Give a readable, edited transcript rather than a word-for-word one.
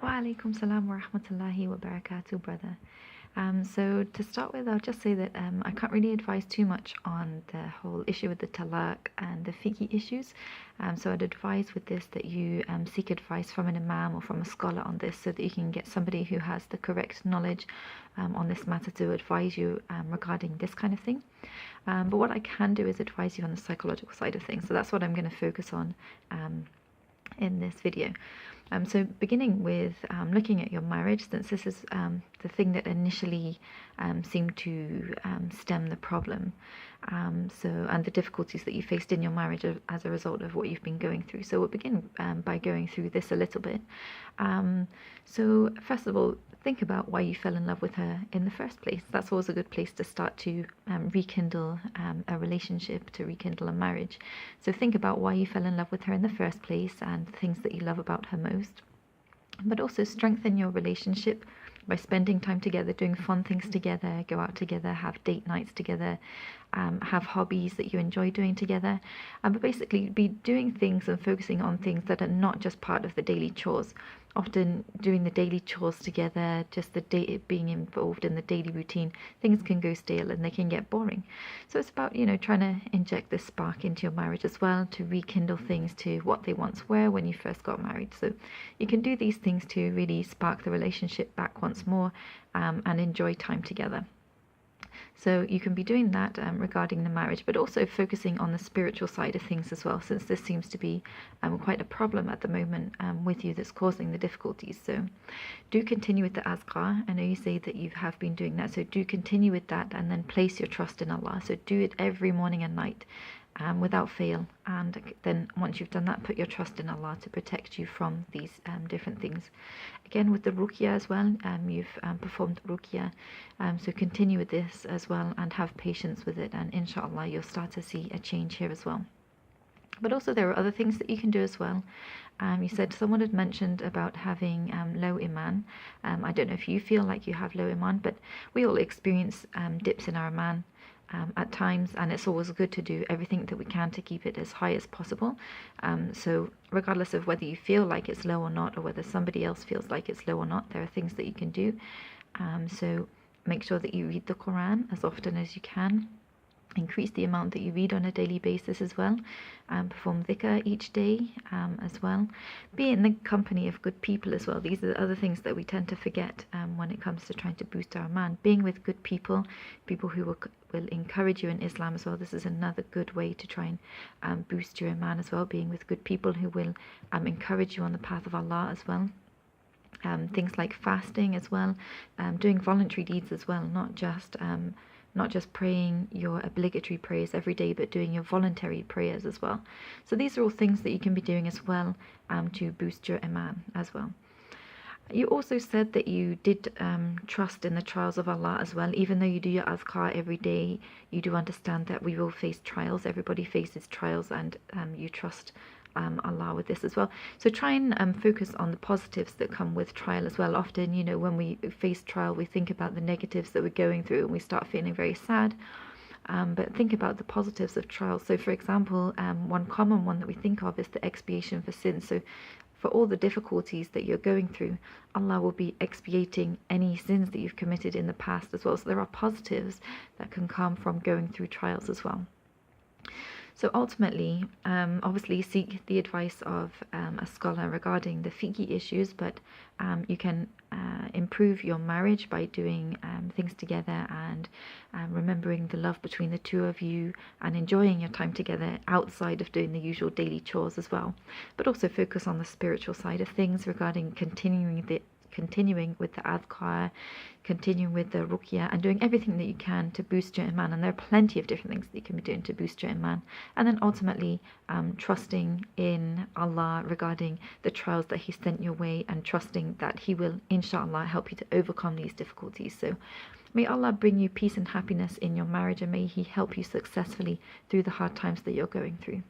Wa alaikum salam wa rahmatullahi wa barakatuh, brother. So to start with, I'll just say that I can't really advise too much on the whole issue with the talaq and the fiqh issues. So I'd advise with this that you seek advice from an imam or from a scholar on this, so that you can get somebody who has the correct knowledge on this matter to advise you regarding this kind of thing. But what I can do is advise you on the psychological side of things. So that's what I'm going to focus on in this video. So beginning with looking at your marriage, since this is the thing that initially seemed to stem the problem, and the difficulties that you faced in your marriage as a result of what you've been going through. So we'll begin by going through this a little bit. So first of all, think about why you fell in love with her in the first place. That's always a good place to start to rekindle a relationship, to rekindle a marriage. So think about why you fell in love with her in the first place and the things that you love about her most. But also strengthen your relationship by spending time together, doing fun things together, go out together, have date nights together, have hobbies that you enjoy doing together, but basically be doing things and focusing on things that are not just part of the daily chores. Often doing the daily chores together, just being involved in the daily routine, things can go stale and they can get boring. So it's about, trying to inject this spark into your marriage as well, to rekindle things to what they once were when you first got married. So you can do these things to really spark the relationship back once more and enjoy time together. So you can be doing that regarding the marriage, but also focusing on the spiritual side of things as well, since this seems to be quite a problem at the moment with you that's causing the difficulties. So do continue with the azkar. I know you say that you have been doing that, so do continue with that, and then place your trust in Allah. So do it every morning and night without fail, and then once you've done that, put your trust in Allah to protect you from these different things. Again, with the ruqya as well, you've performed ruqya, so continue with this as well and have patience with it, and inshallah you'll start to see a change here as well. But also there are other things that you can do as well. You said someone had mentioned about having low iman. I don't know if you feel like you have low iman, but we all experience dips in our iman at times, and it's always good to do everything that we can to keep it as high as possible. So regardless of whether you feel like it's low or not, or whether somebody else feels like it's low or not, there are things that you can do. So make sure that you read the Quran as often as you can. Increase the amount that you read on a daily basis as well. Perform dhikr each day as well. Be in the company of good people as well. These are the other things that we tend to forget when it comes to trying to boost our iman. Being with good people, people who will encourage you in Islam as well. This is another good way to try and boost your iman as well. Being with good people who will encourage you on the path of Allah as well. Things like fasting as well. Doing voluntary deeds as well, not just praying your obligatory prayers every day, but doing your voluntary prayers as well. So these are all things that you can be doing as well to boost your iman as well. You also said that you did trust in the trials of Allah as well. Even though you do your azkar every day, you do understand that we will face trials. Everybody faces trials, and you trust Allah with this as well. So try and focus on the positives that come with trial as well. Often, when we face trial, we think about the negatives that we're going through and we start feeling very sad. But think about the positives of trial. So for example, one common one that we think of is the expiation for sins. So for all the difficulties that you're going through, Allah will be expiating any sins that you've committed in the past as well. So there are positives that can come from going through trials as well. So ultimately, obviously seek the advice of a scholar regarding the fiqh issues, but you can improve your marriage by doing things together and remembering the love between the two of you and enjoying your time together outside of doing the usual daily chores as well. But also focus on the spiritual side of things regarding continuing with the adhkar, continuing with the ruqya, and doing everything that you can to boost your iman. And there are plenty of different things that you can be doing to boost your iman. And then ultimately trusting in Allah regarding the trials that He sent your way, and trusting that He will inshallah help you to overcome these difficulties. So may Allah bring you peace and happiness in your marriage, and may He help you successfully through the hard times that you're going through.